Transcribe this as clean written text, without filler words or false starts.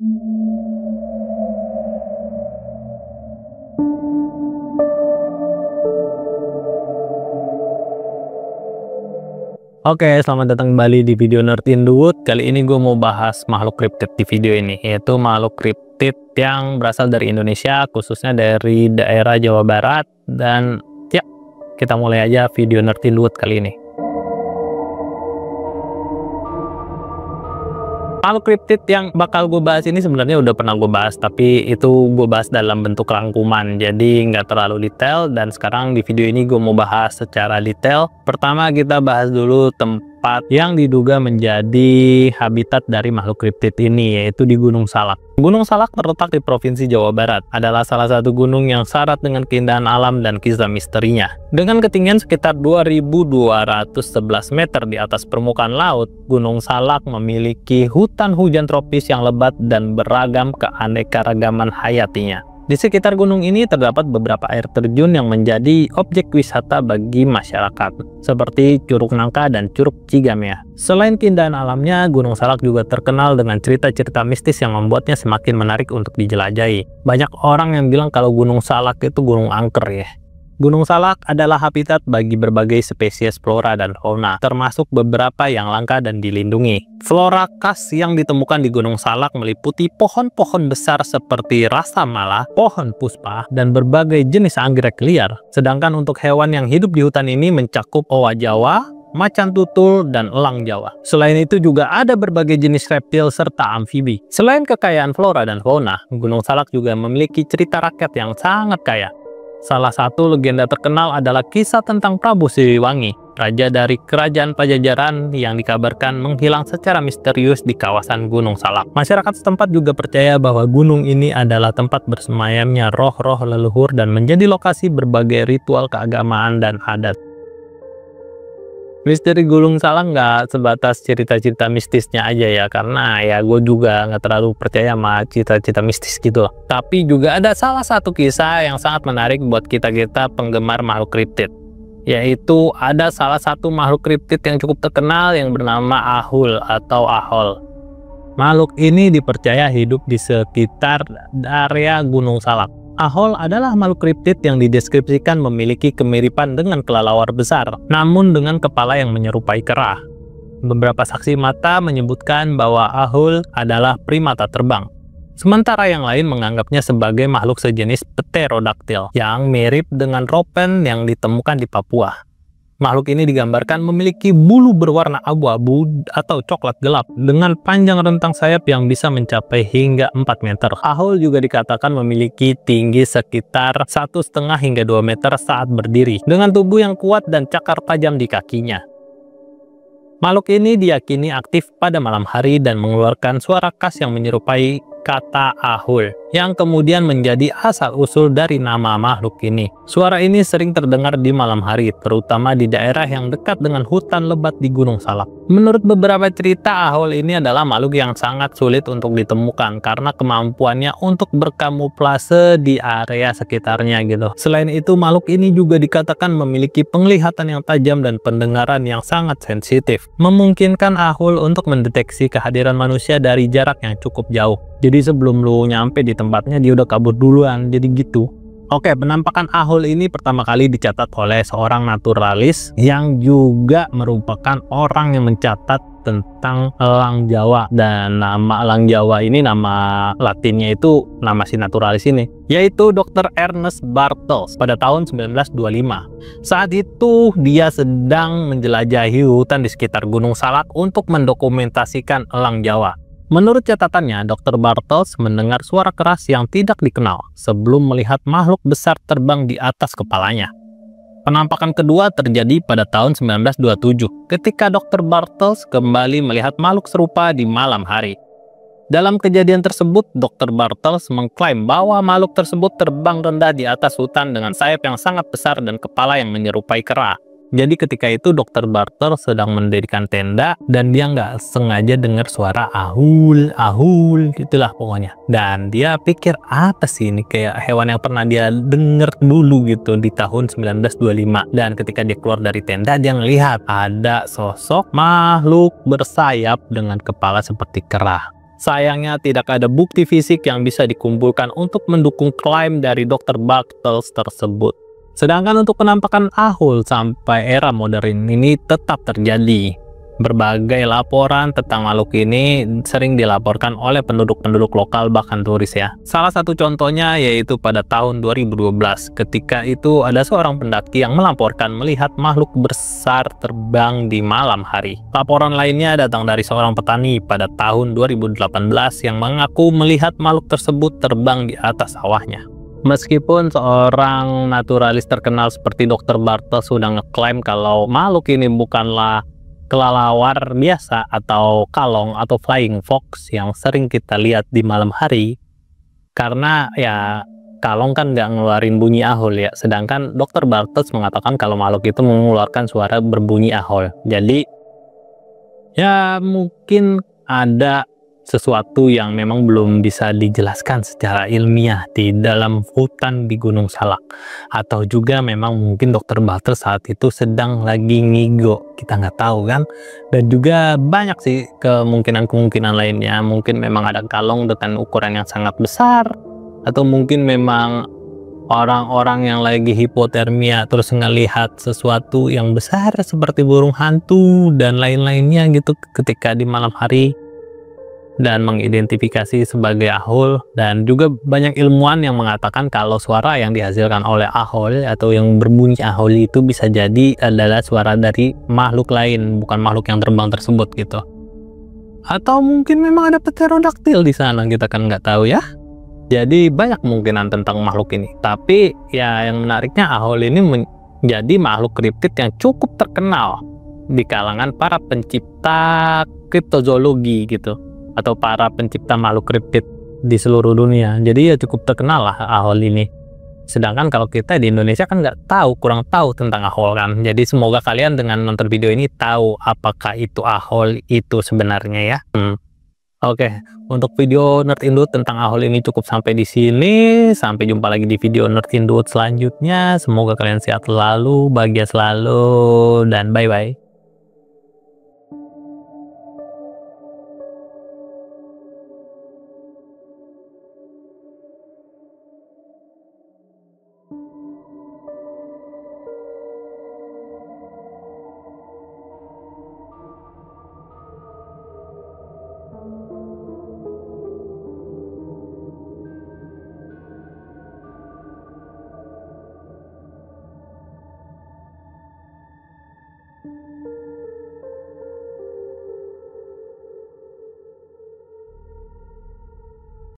Oke, selamat datang kembali di video Nerd in the Wood. Kali ini gue mau bahas makhluk kriptid di video ini, yaitu makhluk kriptid yang berasal dari Indonesia, khususnya dari daerah Jawa Barat. Dan ya, kita mulai aja video Nerd in the Wood kali ini. Makhluk kriptid yang bakal gue bahas ini sebenarnya udah pernah gue bahas, tapi itu gue bahas dalam bentuk rangkuman, jadi nggak terlalu detail. Dan sekarang di video ini gue mau bahas secara detail. Pertama kita bahas dulu tempat yang diduga menjadi habitat dari makhluk kriptid ini, yaitu di Gunung Salak. Gunung Salak terletak di Provinsi Jawa Barat, adalah salah satu gunung yang syarat dengan keindahan alam dan kisah misterinya. Dengan ketinggian sekitar 2.211 meter di atas permukaan laut, Gunung Salak memiliki hutan hujan tropis yang lebat dan beragam keanekaragaman hayatinya. Di sekitar gunung ini terdapat beberapa air terjun yang menjadi objek wisata bagi masyarakat, seperti Curug Nangka dan Curug Cigamea. Selain keindahan alamnya, Gunung Salak juga terkenal dengan cerita-cerita mistis yang membuatnya semakin menarik untuk dijelajahi. Banyak orang yang bilang kalau Gunung Salak itu gunung angker ya. Gunung Salak adalah habitat bagi berbagai spesies flora dan fauna, termasuk beberapa yang langka dan dilindungi. Flora khas yang ditemukan di Gunung Salak meliputi pohon-pohon besar seperti rasa mala, pohon puspa, dan berbagai jenis anggrek liar. Sedangkan untuk hewan yang hidup di hutan ini mencakup owa Jawa, macan tutul, dan elang Jawa. Selain itu juga ada berbagai jenis reptil serta amfibi. Selain kekayaan flora dan fauna, Gunung Salak juga memiliki cerita rakyat yang sangat kaya. Salah satu legenda terkenal adalah kisah tentang Prabu Siliwangi, raja dari kerajaan Pajajaran yang dikabarkan menghilang secara misterius di kawasan Gunung Salak. Masyarakat setempat juga percaya bahwa gunung ini adalah tempat bersemayamnya roh-roh leluhur dan menjadi lokasi berbagai ritual keagamaan dan adat. Misteri Gunung Salak nggak sebatas cerita-cerita mistisnya aja ya, karena ya gue juga nggak terlalu percaya sama cerita-cerita mistis gitu loh. Tapi juga ada salah satu kisah yang sangat menarik buat kita-kita penggemar makhluk kriptid, yaitu ada salah satu makhluk kriptid yang cukup terkenal yang bernama Ahul atau Ahol. Makhluk ini dipercaya hidup di sekitar area Gunung Salak. Ahol adalah makhluk kriptid yang dideskripsikan memiliki kemiripan dengan kelelawar besar, namun dengan kepala yang menyerupai kera. Beberapa saksi mata menyebutkan bahwa Ahol adalah primata terbang, sementara yang lain menganggapnya sebagai makhluk sejenis pterodaktil yang mirip dengan ropen yang ditemukan di Papua. Makhluk ini digambarkan memiliki bulu berwarna abu-abu atau coklat gelap dengan panjang rentang sayap yang bisa mencapai hingga 4 meter. Ahul juga dikatakan memiliki tinggi sekitar 1,5 hingga 2 meter saat berdiri, dengan tubuh yang kuat dan cakar tajam di kakinya. Makhluk ini diyakini aktif pada malam hari dan mengeluarkan suara khas yang menyerupai kata Ahul, yang kemudian menjadi asal-usul dari nama makhluk ini. Suara ini sering terdengar di malam hari, terutama di daerah yang dekat dengan hutan lebat di Gunung Salak. Menurut beberapa cerita, Ahul ini adalah makhluk yang sangat sulit untuk ditemukan karena kemampuannya untuk berkamuflase di area sekitarnya gitu. Selain itu, makhluk ini juga dikatakan memiliki penglihatan yang tajam dan pendengaran yang sangat sensitif, memungkinkan Ahul untuk mendeteksi kehadiran manusia dari jarak yang cukup jauh. Jadi sebelum lu nyampe di tempatnya dia udah kabur duluan, jadi gitu. Oke, penampakan Ahul ini pertama kali dicatat oleh seorang naturalis yang juga merupakan orang yang mencatat tentang elang Jawa. Dan nama elang Jawa ini, nama latinnya itu nama si naturalis ini, yaitu Dr. Ernest Bartels pada tahun 1925. Saat itu dia sedang menjelajahi hutan di sekitar Gunung Salak untuk mendokumentasikan elang Jawa. Menurut catatannya, Dr. Bartels mendengar suara keras yang tidak dikenal sebelum melihat makhluk besar terbang di atas kepalanya. Penampakan kedua terjadi pada tahun 1927, ketika Dr. Bartels kembali melihat makhluk serupa di malam hari. Dalam kejadian tersebut, Dr. Bartels mengklaim bahwa makhluk tersebut terbang rendah di atas hutan dengan sayap yang sangat besar dan kepala yang menyerupai kera. Jadi ketika itu Dr. Bartels sedang mendirikan tenda dan dia nggak sengaja dengar suara ahul, ahul gitulah pokoknya. Dan dia pikir apa sih ini, kayak hewan yang pernah dia dengar dulu gitu di tahun 1925. Dan ketika dia keluar dari tenda dia ngelihat ada sosok makhluk bersayap dengan kepala seperti kera. Sayangnya tidak ada bukti fisik yang bisa dikumpulkan untuk mendukung klaim dari Dr. Bartels tersebut. Sedangkan untuk penampakan Ahul sampai era modern ini tetap terjadi. Berbagai laporan tentang makhluk ini sering dilaporkan oleh penduduk-penduduk lokal bahkan turis ya. Salah satu contohnya yaitu pada tahun 2012 ketika itu ada seorang pendaki yang melaporkan melihat makhluk besar terbang di malam hari. Laporan lainnya datang dari seorang petani pada tahun 2018 yang mengaku melihat makhluk tersebut terbang di atas sawahnya. Meskipun seorang naturalis terkenal seperti Dr. Bartels sudah ngeklaim kalau makhluk ini bukanlah kelelawar biasa atau kalong atau flying fox yang sering kita lihat di malam hari, karena ya kalong kan nggak ngeluarin bunyi ahol ya, sedangkan Dr. Bartels mengatakan kalau makhluk itu mengeluarkan suara berbunyi ahol. Jadi ya mungkin ada sesuatu yang memang belum bisa dijelaskan secara ilmiah di dalam hutan di Gunung Salak, atau juga memang mungkin Dr. Bartels saat itu sedang lagi ngigo, kita nggak tahu kan. Dan juga banyak sih kemungkinan lainnya, mungkin memang ada kalong dengan ukuran yang sangat besar, atau mungkin memang orang-orang yang lagi hipotermia terus ngelihat sesuatu yang besar seperti burung hantu dan lain-lainnya gitu ketika di malam hari dan mengidentifikasi sebagai ahol. Dan juga banyak ilmuwan yang mengatakan kalau suara yang dihasilkan oleh ahol atau yang berbunyi ahol itu bisa jadi adalah suara dari makhluk lain, bukan makhluk yang terbang tersebut gitu. Atau mungkin memang ada pterodaktil di sana, kita kan nggak tahu ya. Jadi banyak kemungkinan tentang makhluk ini. Tapi ya yang menariknya ahol ini menjadi makhluk kriptid yang cukup terkenal di kalangan para pencipta kriptozoologi gitu, atau para pencipta makhluk kriptid di seluruh dunia. Jadi ya cukup terkenal lah ahol ini. Sedangkan kalau kita di Indonesia kan nggak tahu, kurang tahu tentang ahol kan. Jadi semoga kalian dengan nonton video ini tahu apakah itu ahol itu sebenarnya ya. Oke, untuk video Nerd Indut tentang ahol ini cukup sampai di sini. Sampai jumpa lagi di video Nerd Indut selanjutnya. Semoga kalian sehat selalu, bahagia selalu, dan bye-bye.